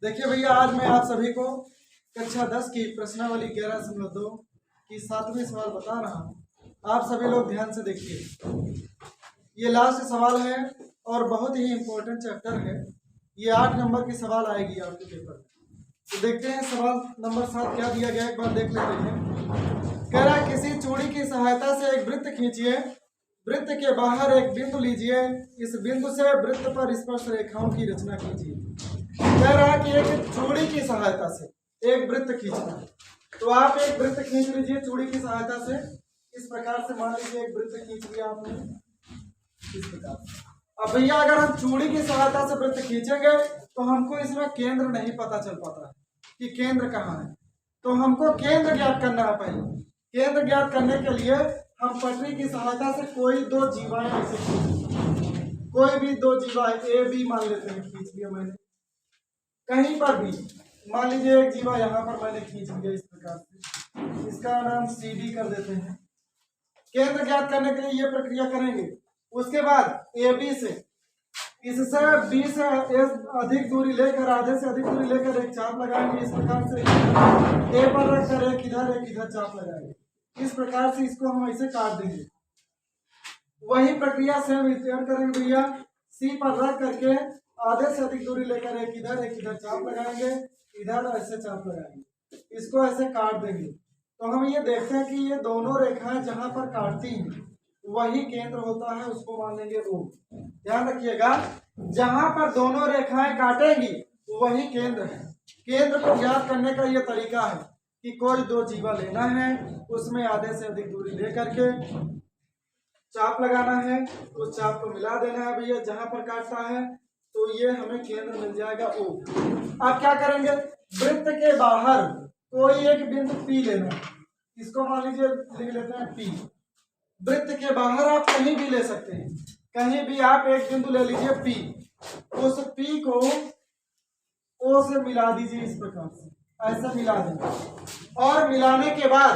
देखिए भैया, आज मैं आप सभी को कक्षा 10 की प्रश्नावली 11.2 की 7वीं सवाल बता रहा हूँ। आप सभी लोग ध्यान से देखिए। ये लास्ट सवाल है और बहुत ही इम्पोर्टेंट चैप्टर है। ये 8 नंबर की सवाल आएगी आपके पेपर में। तो देखते हैं सवाल नंबर 7 क्या दिया गया, एक बार देख लेते हैं। कह रहा है किसी चूड़ी की सहायता से एक वृत्त खींचिए, वृत्त के बाहर एक बिंदु लीजिए, इस बिंदु से वृत्त पर स्पर्श रेखाओं की रचना कीजिए। कह रहा है कि एक चूड़ी की सहायता से एक वृत्त खींचना है, तो आप एक वृत्त खींच लीजिए चूड़ी की सहायता से। इस प्रकार से मान लीजिए एक वृत्त खींच लिया आपने इस प्रकार। अब भैया अगर हम चूड़ी की सहायता से वृत्त खींचेंगे तो हमको इसमें केंद्र नहीं पता चल पाता है कि केंद्र कहाँ है, तो हमको केंद्र ज्ञात करना है। पहले केंद्र ज्ञात करने के लिए हम पटरी की सहायता से कोई दो जीवाएं ऐसे खींच, कोई भी दो जीवा ए बी मान लेते हैं, खींच लिया मैंने। कहीं पर भी मान लीजिए एक जीवा यहाँ पर मैंने खींच लिया इस प्रकार से, इसका नाम सी डी कर देते हैं। केंद्र ज्ञात करने के लिए ये प्रक्रिया करेंगे। उसके बाद ए बी से, इससे बी से अधिक दूरी लेकर, आधे से अधिक दूरी लेकर एक चाप लगाएंगे इस प्रकार से। ए पर रखकर एक इधर चाप लगाएंगे। इस प्रकार से इसको हम ऐसे काट देंगे। वही प्रक्रिया से हम इस्तेमाल करेंगे भैया। सी पर रख करके आधे से अधिक दूरी लेकर एक इधर चाप लगाएंगे, इधर ऐसे चाप लगाएंगे, इसको ऐसे काट देंगे। तो हम ये देखते हैं कि ये दोनों रेखाएं जहां पर काटती हैं वही केंद्र होता है, उसको मान लेंगे O। ध्यान रखिएगा, जहां पर दोनों रेखाएं काटेंगी वही केंद्र है। केंद्र को ज्ञात करने का ये तरीका है कि कोई दो जीवा लेना है, उसमें आधे से अधिक दूरी लेकर के चाप लगाना है, तो चाप को मिला देना है भैया जहां पर काटता है, तो ये हमें केंद्र मिल जाएगा O। अब क्या करेंगे, वृत्त के बाहर कोई एक बिंदु P लेना है, इसको मान लीजिए लिख लेते हैं P। वृत्त के बाहर आप कहीं भी ले सकते हैं, कहीं भी आप एक बिंदु ले लीजिए P, उस P को O से मिला दीजिए इस प्रकार से, ऐसा मिला देंगे। और मिलाने के बाद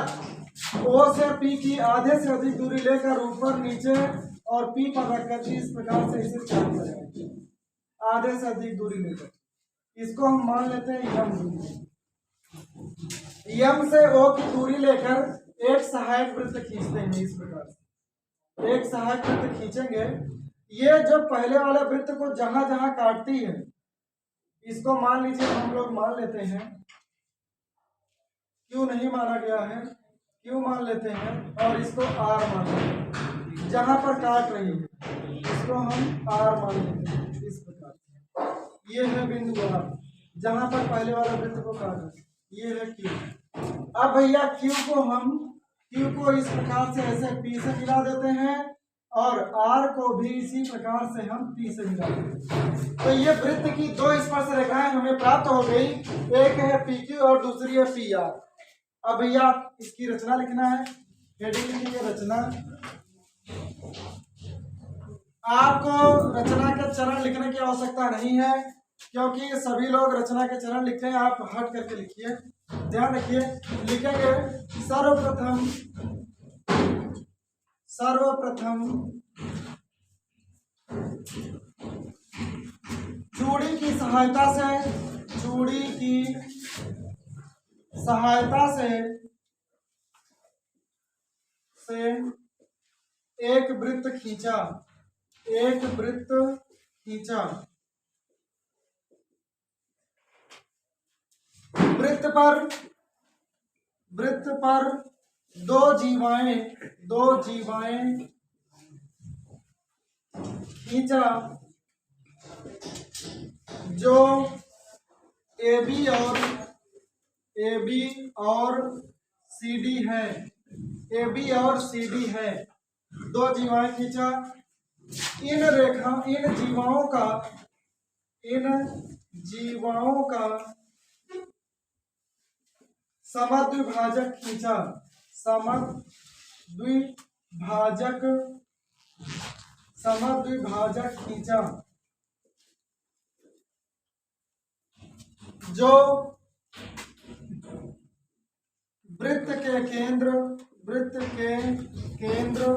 O से P की आधे से अधिक दूरी लेकर ऊपर नीचे और P पर रखकर इस प्रकार से इसे चाप लगाएंगे, आधे से अधिक दूरी लेकर। इसको हम मान लेते हैं यम दूरी। यम से O की दूरी लेकर एक सहायक वृत्त खींचते हैं इस प्रकार से। एक सहायक वृत्त खींचेंगे। ये जो पहले वाले वृत्त को जहां जहां काटती है, इसको मान लीजिए हम लोग मान लेते हैं क्यों नहीं माना गया है, क्यों मान लेते हैं, और इसको आर मान लेते हैं। जहां पर काट रही है इसको हम आर मान लेते हैं इस प्रकार से। ये है बिंदु आर, जहां पर पहले वाले वृत्त को काट रही है, ये है क्यू। अब भैया क्यू को इस प्रकार से ऐसे पी से मिला देते हैं और आर को भी इसी प्रकार से हम पी से मिला देते हैं। तो ये वृत्त की दो स्पर्श रेखाएं हमें प्राप्त हो गई, एक है पी क्यू और दूसरी है पी आर। अब भैया इसकी रचना लिखना है, हेडिंग लिखिए रचना। आपको रचना के चरण लिखने की आवश्यकता नहीं है, क्योंकि सभी लोग रचना के चरण लिखते हैं, आप हट करके लिखिए। ध्यान रखिए, लिखेंगे सर्वप्रथम चूड़ी की सहायता से एक वृत्त खींचा। वृत्त पर दो जीवाएं खींचा जो ए बी और सी डी है। AB और CD है, दो जीवाएं खींचा। इन जीवाओं का समद्विभाजक खींचा। समद्विभाजक खींचा जो वृत्त के केंद्र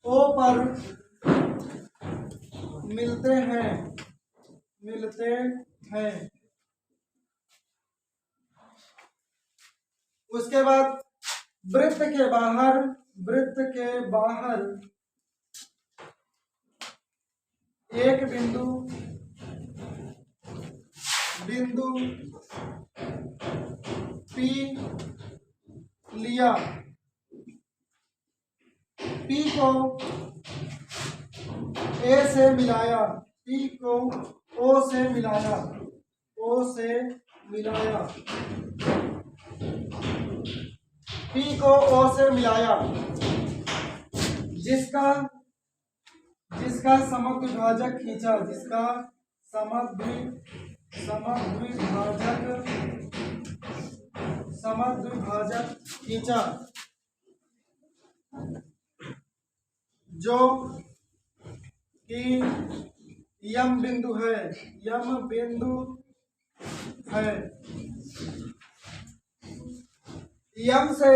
O पर मिलते हैं मिलते हैं। उसके बाद वृत्त के बाहर एक बिंदु P लिया, P को A से मिलाया, P को O से मिलाया, P को O से मिलाया, जिसका समद्विभाजक खींचा, समद्विभाजक खींचा, जो कि यम बिंदु है, यम से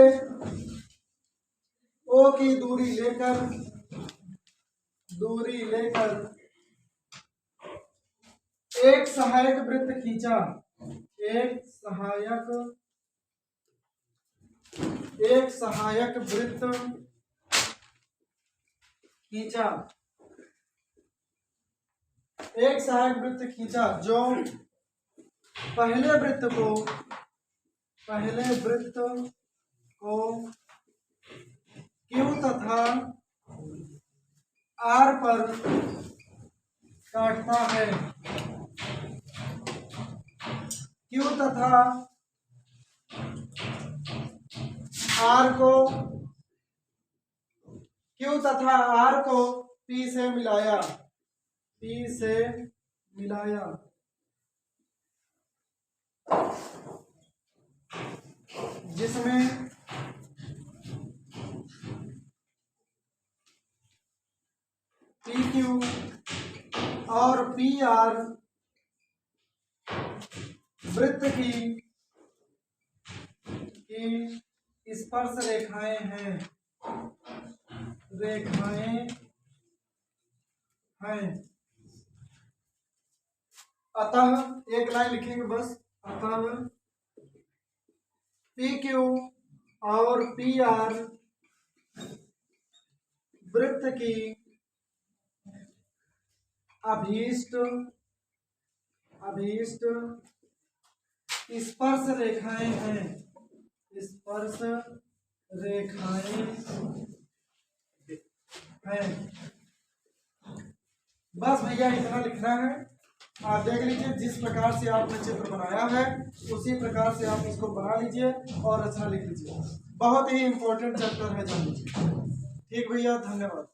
O की दूरी लेकर एक सहायक वृत्त खींचा, एक सहायक वृत्त खींचा, जो पहले वृत्त को Q तथा R पर काटता है, Q तथा R को P से मिलाया, जिसमें PQ और PR वृत्त की स्पर्श रेखाएं हैं। अतः एक लाइन लिखेंगे बस, अतः PQ और PR वृत्त की अभीष्ट स्पर्श रेखाएं हैं, बस भैया इतना लिखना है। आप देख लीजिए, जिस प्रकार से आपने चित्र बनाया है उसी प्रकार से आप इसको बना लीजिए और रचना लिख लीजिए। बहुत ही इंपॉर्टेंट चैप्टर है, जान लीजिए। ठीक भैया, धन्यवाद।